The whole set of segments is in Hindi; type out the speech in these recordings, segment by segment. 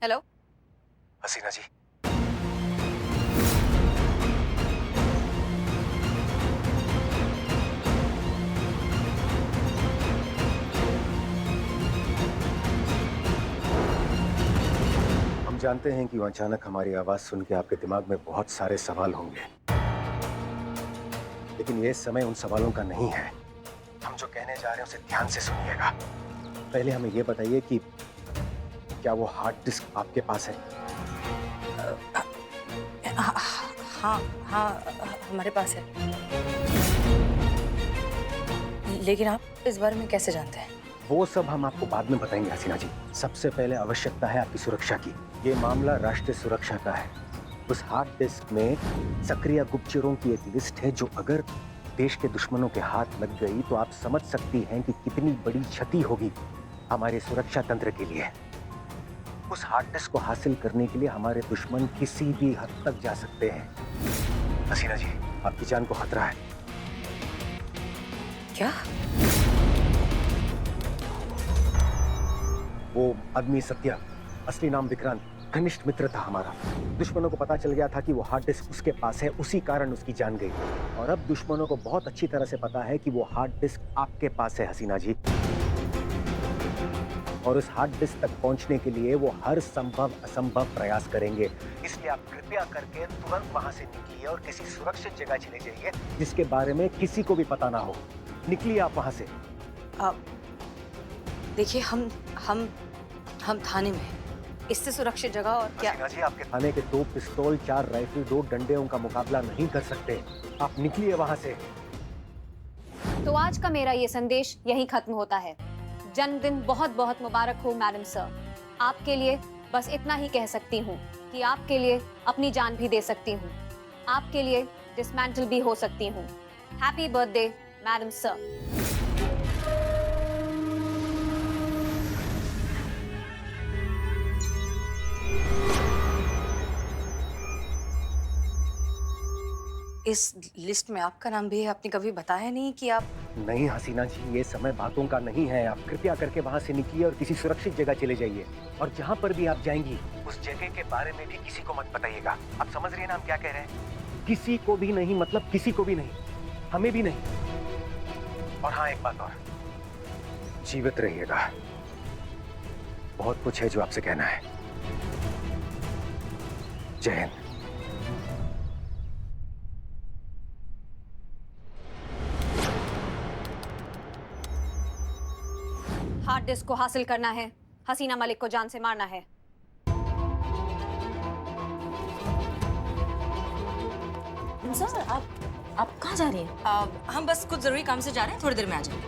हेलो। हसीना जी, हम जानते हैं कि अचानक हमारी आवाज सुन के आपके दिमाग में बहुत सारे सवाल होंगे, लेकिन ये समय उन सवालों का नहीं है। हम जो कहने जा रहे हैं उसे ध्यान से सुनिएगा। पहले हमें ये बताइए कि क्या वो हार्ड डिस्क आपके पास है? हाँ हाँ हाँ, हमारे पास है। लेकिन आप इस बारे में कैसे जानते हैं? वो सब हम आपको बाद में बताएंगे हसीना जी। सबसे पहले आवश्यकता है आपकी सुरक्षा की। ये मामला राष्ट्रीय सुरक्षा का है। उस हार्ड डिस्क में सक्रिय गुप्तचरों की एक लिस्ट है जो अगर देश के दुश्मनों के हाथ लग गई तो आप समझ सकती हैं कि कितनी बड़ी क्षति होगी हमारे सुरक्षा तंत्र के लिए। उस हार्ड डिस्क को हासिल करने के लिए हमारे दुश्मन किसी भी हद तक जा सकते हैं। हसीना जी, आपकी जान को खतरा है। क्या? वो आदमी सत्या, असली नाम विक्रांत, घनिष्ठ मित्र था हमारा। दुश्मनों को पता चल गया था कि वो हार्ड डिस्क उसके पास है, उसी कारण उसकी जान गई। और अब दुश्मनों को बहुत अच्छी तरह से पता है कि वो हार्ड डिस्क आपके पास है हसीना जी। और उस हार्ड डिस्क तक पहुंचने के लिए वो हर संभव असंभव प्रयास करेंगे। इसलिए आप कृपया करके तुरंत वहां से निकलिए और किसी सुरक्षित जगह चले जाइए जिसके बारे में किसी को भी पता ना हो। निकलिए आप वहां से। देखिए, हम थाने में हैं। इससे सुरक्षित जगह और क्या? हसीना जी, आपके थाने के 2 पिस्तौल, 4 राइफल, 2 डंडे उनका मुकाबला नहीं कर सकते। आप निकलिए वहां से। तो आज का मेरा ये संदेश यहीं खत्म होता है। जन्मदिन बहुत बहुत मुबारक हो मैडम सर। आपके लिए बस इतना ही कह सकती हूँ कि आपके लिए अपनी जान भी दे सकती हूँ, आपके लिए डिसमेंटल भी हो सकती हूँ। Happy birthday madam sir. इस लिस्ट में आपका नाम भी है। आपने कभी बताया नहीं कि आप... नहीं हसीना जी, ये समय बातों का नहीं है। आप कृपया करके वहां से निकलिए और किसी सुरक्षित जगह चले जाइए। और जहां पर भी आप जाएंगी उस जगह के बारे में भी किसी को मत बताइएगा। आप समझ रही हैं ना हम क्या कह रहे हैं? किसी को भी नहीं, मतलब किसी को भी नहीं, हमें भी नहीं। और हाँ, एक बात और, जीवित रहिएगा। बहुत कुछ है जो आपसे कहना है। जय हिंद। हार्ड डिस्क को हासिल करना है, हसीना मलिक को जान से मारना है। सर, आप कहाँ जा रही हैं? हम बस कुछ जरूरी काम से जा रहे हैं, थोड़ी देर में आ जाएंगे।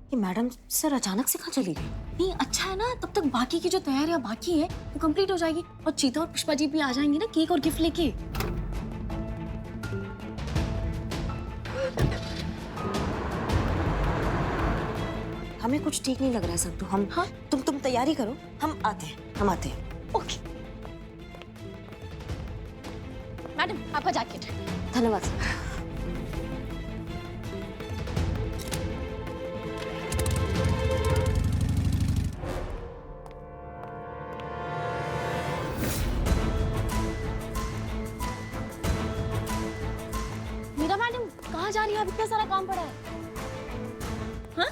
ये मैडम सर अचानक से कहाँ चली गई? नहीं, अच्छा है ना, तब तक बाकी की जो तैयारियां बाकी है वो कंप्लीट हो जाएगी और चीता और पुष्पा जी भी आ जाएंगी ना केक और गिफ्ट लेके। हमें कुछ ठीक नहीं लग रहा है संतू। हम तुम तैयारी करो, हम आते हैं। ओके मैडम, आपका जैकेट। धन्यवाद सर। मीरा मैडम कहाँ जा रही है? अब इतना सारा काम पड़ा है। हाँ?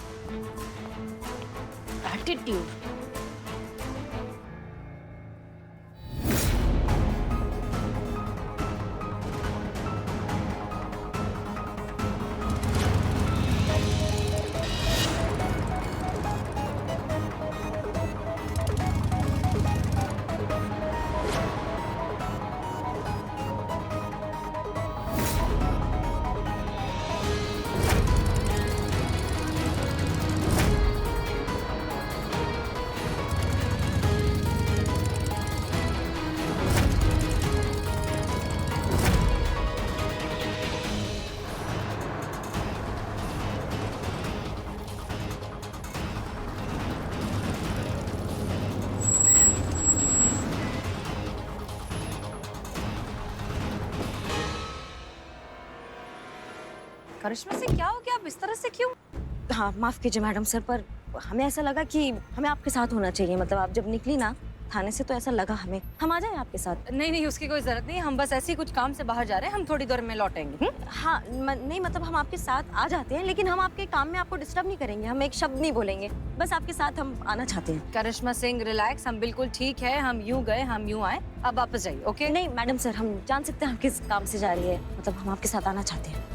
एटीट्यूड। करिश्मा से क्या हो गया? आप इस तरह से क्यों? हाँ, माफ कीजिए मैडम सर, पर हमें ऐसा लगा कि हमें आपके साथ होना चाहिए। मतलब आप जब निकली ना थाने से तो ऐसा लगा हमें हम आ जाए आपके साथ। नहीं नहीं, उसकी कोई जरूरत नहीं, हम बस ऐसे ही कुछ काम से बाहर जा रहे हैं, हम थोड़ी देर में लौटेंगे। हाँ नहीं मतलब हम आपके साथ आ जाते हैं, लेकिन हम आपके काम में आपको डिस्टर्ब नहीं करेंगे, हम एक शब्द नहीं बोलेंगे, बस आपके साथ हम आना चाहते हैं। करिश्मा सिंह रिलैक्स, हम बिल्कुल ठीक है, हम यूं गए हम यूं आए, अब वापस जाइए। ओके? नहीं मैडम सर, हम जान सकते हैं आप किस काम से जा रही है? मतलब हम आपके साथ आना चाहते हैं।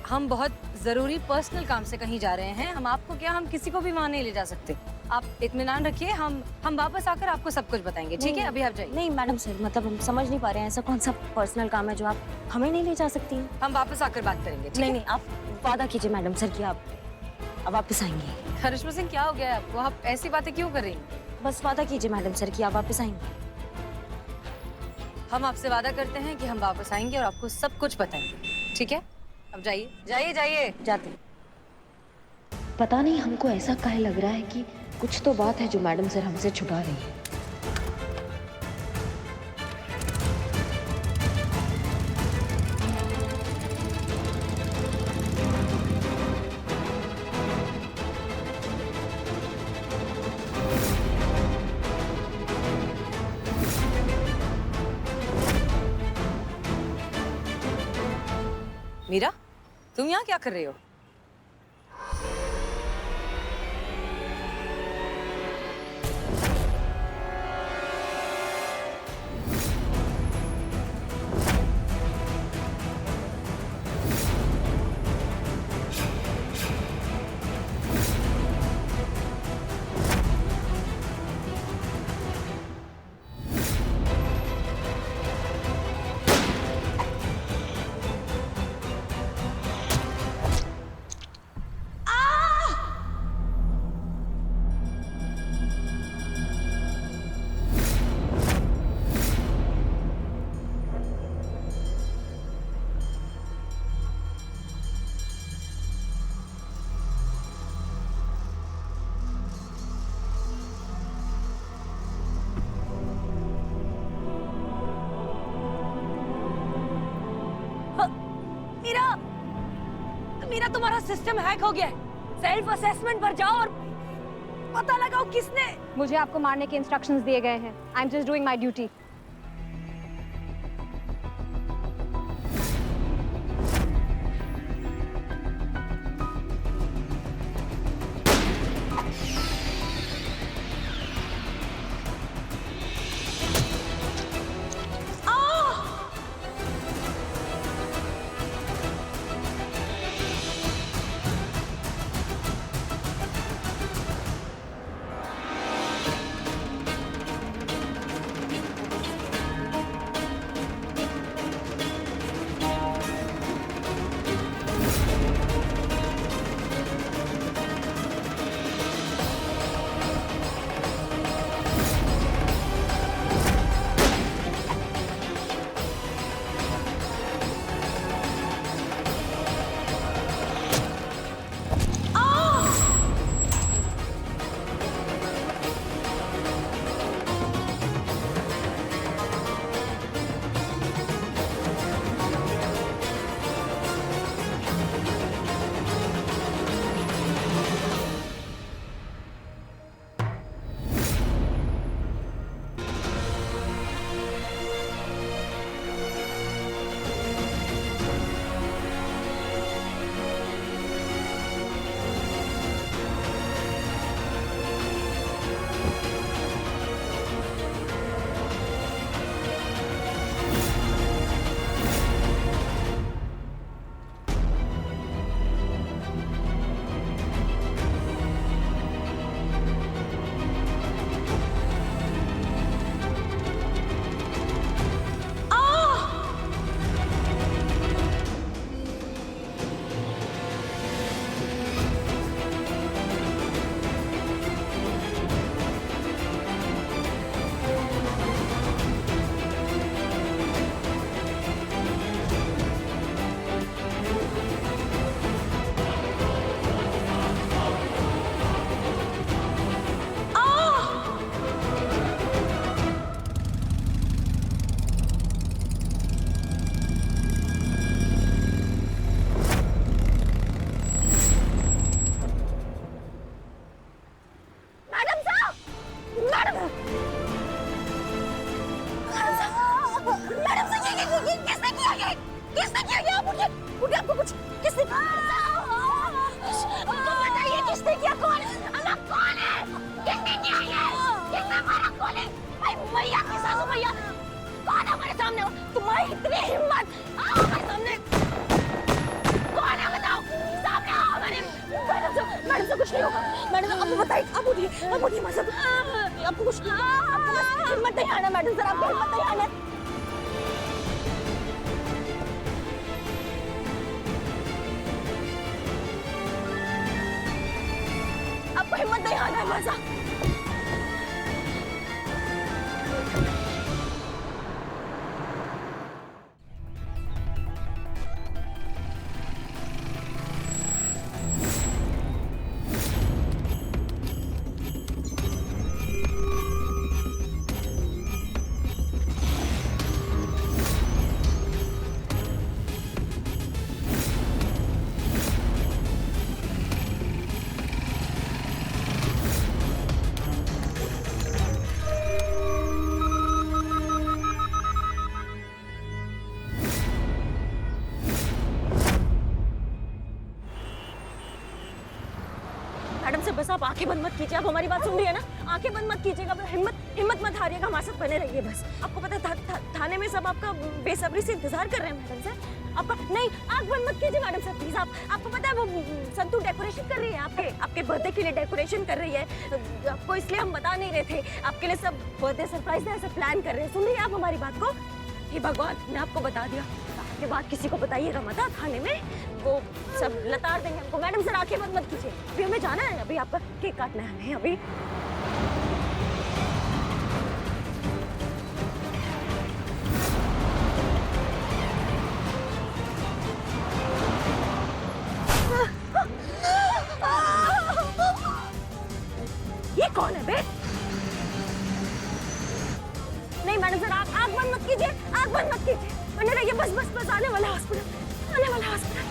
हम बहुत जरूरी पर्सनल काम से कहीं जा रहे हैं, हम आपको क्या, हम किसी को भी वहां नहीं ले जा सकते। आप इत्मीनान रखिए, हम वापस आकर आपको सब कुछ बताएंगे, ठीक है? अभी आप जाइए। नहीं मैडम सर, मतलब हम समझ नहीं पा रहे हैं ऐसा कौन सा पर्सनल काम है जो आप हमें नहीं ले जा सकती हैं? हम वापस आकर बात करेंगे, ठीक नहीं है? नहीं, आप वादा कीजिए मैडम सर कि आप अब वापस आएंगे। करिश्मा सिंह, क्या हो गया है आपको? आप ऐसी बातें क्यों कर रही हैं? बस वादा कीजिए मैडम सर कि आप वापस आएंगे। हम आपसे वादा करते हैं कि हम वापस आएंगे और आपको सब कुछ बताएंगे, ठीक है? अब जाइए जाइए जाइए। जाते हैं। पता नहीं हमको ऐसा काहे लग रहा है कि कुछ तो बात है जो मैडम सर हमसे छुपा रही है। मीरा, तुम यहाँ क्या कर रही हो? मीरा, तुम्हारा सिस्टम हैक हो गया है। सेल्फ असेसमेंट पर जाओ और पता लगाओ किसने। मुझे आपको मारने के इंस्ट्रक्शंस दिए गए हैं। I am just doing my duty. इतनी हिम्मत! आओ मेरे सामने! कौन है बताओ? सामने आओ मेरे! मैडम से कुछ नहीं होगा। मैडम आपको बताइए, आप उठिए मत। आपको कुछ नहीं होगा। आपको बस हिम्मत नहीं आना मैडम सर, आपको हिम्मत नहीं आना। आपको हिम्मत नहीं आना है मजा। मैडम से बस आप आंखें बंद मत कीजिए। आप हमारी बात सुन रही है ना? आंखें बंद मत कीजिएगा, हिम्मत मत हारिएगा, हमारे साथ बने रहिए बस। आपको पता है थाने में सब आपका बेसब्री से इंतजार कर रहे हैं मैडम सर। आपका नहीं, आंख बंद मत कीजिए मैडम सर प्लीज। आपको पता है वो संतू डेकोरेशन कर रही है, आपके बर्थडे के लिए डेकोरेशन कर रही है। आपको इसलिए हम बता नहीं रहे थे, आपके लिए सब बर्थडे सरप्राइज ऐसे प्लान कर रहे हैं। सुन रही है आप हमारी बात को? हे भगवान, मैं आपको बता दिया, के बाद किसी को बताइएगा मत। थाने में वो सब लताड़ देंगे हमको। मैडम सर आंखें बंद मत कीजिए, अभी हमें जाना है, अभी आपका केक काटना है हमें अभी। ये कौन है बे? नहीं मैडम सर, आंख बंद मत कीजिए, आंख बंद मत कीजिए, बने रहिए बस आने वाला हॉस्पिटल, आने वाला हॉस्पिटल।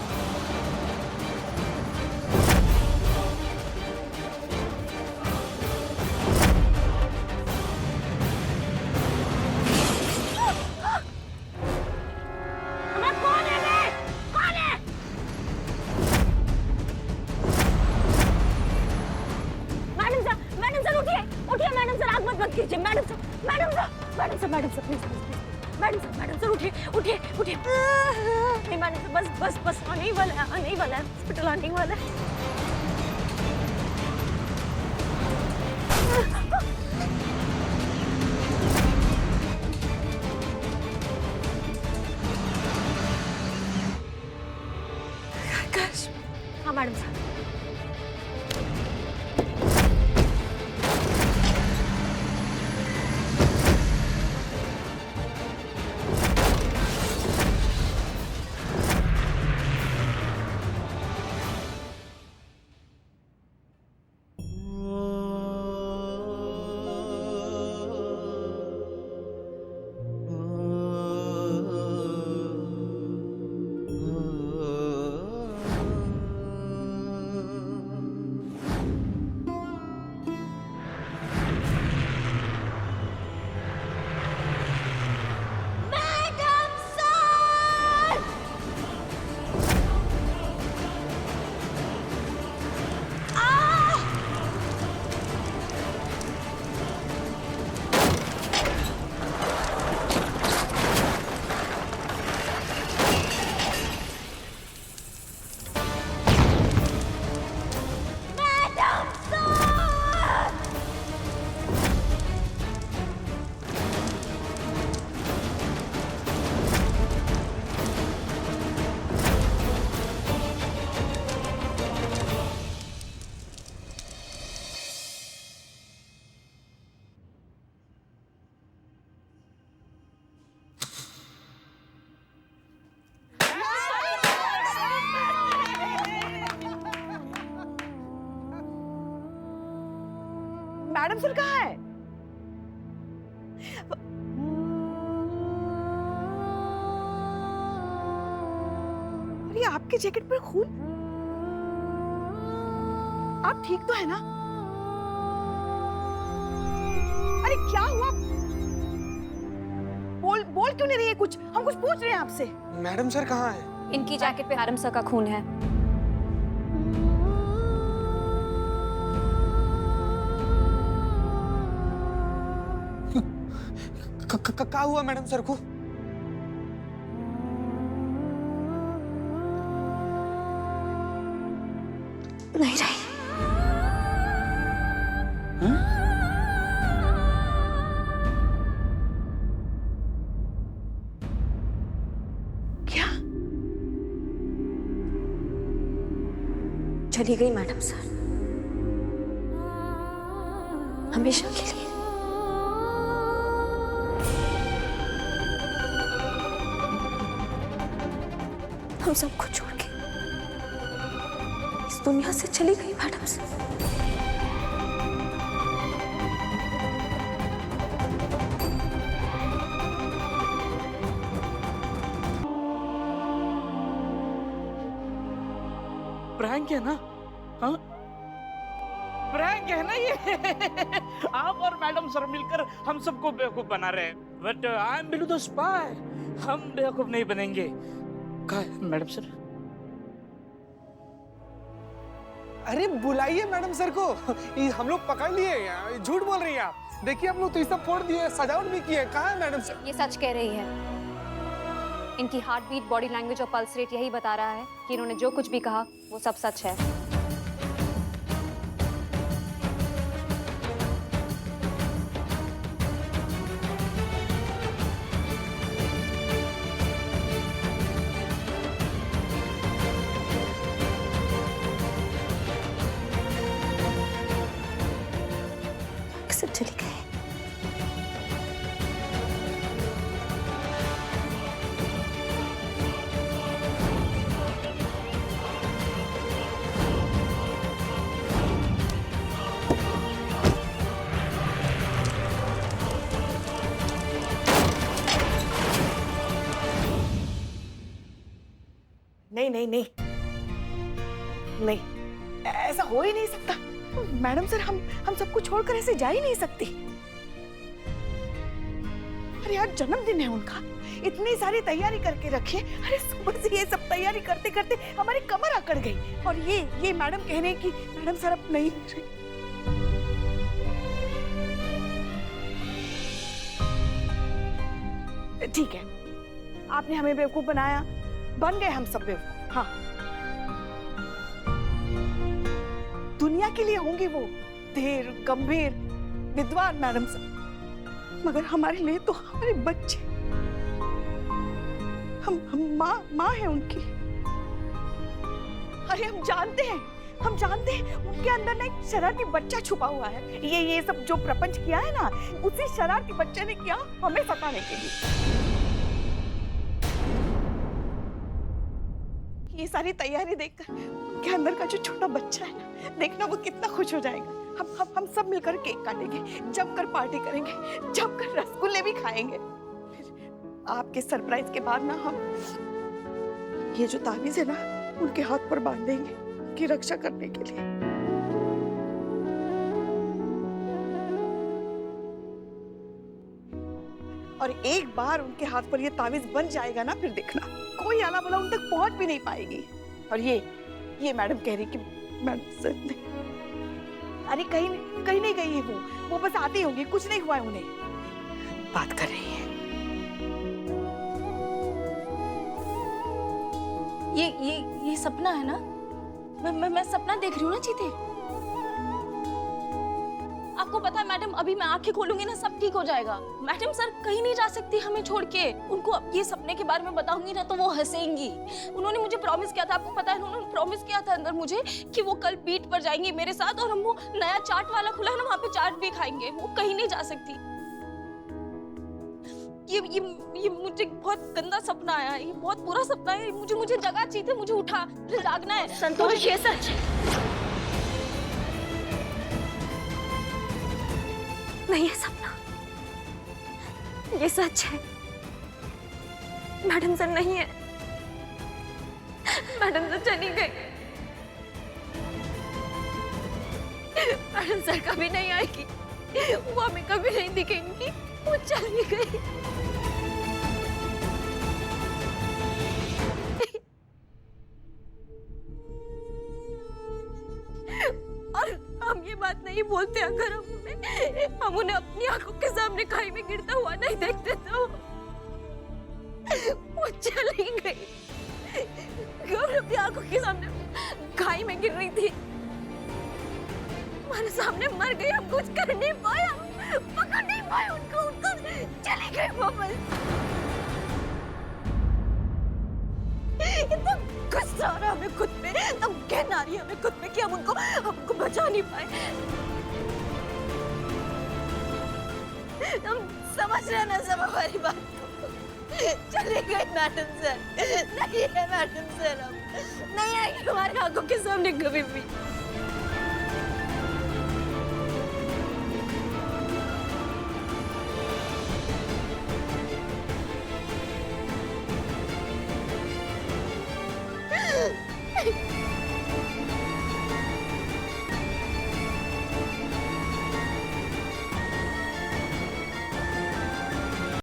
कौन है बे? कौन है? मैडम सर उठिए मैडम सर, आंख मत कीजिए madam sir please madam sir उठिए। नहीं मैडम सर बस आने ही वाला है हॉस्पिटल आने वाला है। हाँ मैडम सर। मैडम सर कहाँ है? अरे आपके जैकेट पर खून, आप ठीक तो है ना? अरे क्या हुआ? बोल क्यों नहीं रही है कुछ? हम कुछ पूछ रहे हैं आपसे। मैडम सर कहाँ है? इनकी जैकेट पे मैडम सर का खून है। क्या हुआ मैडम सर को? नहीं रही। क्या? चली गई मैडम सर, हमेशा के लिए। हम सबको छोड़ के इस दुनिया से चली गई मैडम सर। प्रैंक है ना? हाँ, प्रैंक है ना ये? आप और मैडम सर मिलकर हम सबको बेवकूफ बना रहे हैं। But I am Billu the spy, हम बेवकूफ नहीं बनेंगे। कहाँ है मैडम सर? अरे बुलाइए मैडम सर को, ये हम लोग पकड़ लिए हैं। झूठ बोल रही हैं आप। देखिए हम लोग तो ये सब फोड़ दिए, सजावट भी की है। कहाँ है मैडम सर? ये सच कह रही है। इनकी हार्ट बीट, बॉडी लैंग्वेज और पल्स रेट यही बता रहा है कि इन्होंने जो कुछ भी कहा वो सब सच है। कैसे चली गई? नहीं नहीं नहीं नहीं, ऐसा हो ही नहीं सकता। मैडम सर, हम सबको छोड़कर ऐसे जा ही नहीं सकती। अरे यार, जन्मदिन है उनका, इतनी सारी तैयारी करके रखे। अरे सुबह से ये सब तैयारी करते करते हमारी कमर अकड़ गई। और ये मैडम कह रहे हैं कि मैडम सर अब नहीं। ठीक है, आपने हमें बेवकूफ बनाया, बन गए हम सब बेवकूफ। हाँ, दुनिया के लिए होंगी वो धीर, गंभीर, विद्वान मैडम सर, मगर हमारे लिए तो हमारे बच्चे, हम माँ है उनकी। अरे हम जानते हैं उनके अंदर ना एक शरारती बच्चा छुपा हुआ है। ये सब जो प्रपंच किया है ना, उसी शरारती बच्चे ने किया हमें सताने के लिए। ये सारी तैयारी देखकर उनके अंदर का जो छोटा बच्चा है ना, देखना वो कितना खुश हो जाएगा। हम सब मिलकर केक काटेंगे, जमकर पार्टी करेंगे, जमकर रसगुल्ले भी खाएंगे। फिर आपके सरप्राइज के बाद ना हम ये जो ताबीज है ना, उनके हाथ पर बांध देंगे, उनकी रक्षा करने के लिए। और एक बार उनके हाथ पर ये ताबीज बन जाएगा ना, फिर देखना कोई आला बला उन तक पहुंच भी नहीं पाएगी। और ये मैडम कह रही कि मैडम सर ने, अरे कहीं नहीं गई है वो बस आती होंगी, कुछ नहीं हुआ है उन्हें, बात कर रही है। ये सपना है ना? मैं सपना देख रही हूँ ना चीते? आपको पता है मैडम, अभी मैं आंखें खोलूंगी ना, सब ठीक हो जाएगा। मैडम सर कहीं नहीं जा सकती हमें छोड़ के। उनको अब ये सपने के बारे में बताऊंगी ना तो वो हंसेंगी। उन्होंने मुझे प्रॉमिस किया था, आपको पता है, उन्होंने प्रॉमिस किया था अंदर मुझे कि वो कल बीट पर जाएंगी मेरे साथ, और हम वो नया चाट वाला खुला है ना, वहाँ पे चाट भी खाएंगे। वो कहीं नहीं जा सकती। ये मुझे बहुत गंदा सपना आया है, ये बहुत बुरा सपना है। मुझे जगा चाहिए, मुझे उठा, मुझे जागना है। संतोष, ये सच नहीं है सपना, ये सच है। मैडम सर नहीं है, मैडम सर चली गई। मैडम सर कभी नहीं आएगी, वो हमें कभी नहीं दिखेंगी, वो चली गई। और हम ये बात नहीं बोलते अगर हम उन्हें अपनी आंखों के सामने खाई में गिरता हुआ नहीं देखते तो। वो चली गई, अपनी आंखों के सामने खाई में गिर रही थी, हमारे सामने मर गई, हम कुछ कर नहीं पाए, हम पकड़ नहीं पाए उनको, उनको चले गए वापस। इतना गुस्सा आ रहा हमें खुद पे, तब कहना आ रही है हमें खुद पे कि हम उनको बचा नहीं पाए। हम समझ रहे ना सब हमारी बात को। चले गए मैडम सर, नहीं है मैडम सर, हम नहीं आएंगे हमारे आंखों के सामने कभी भी।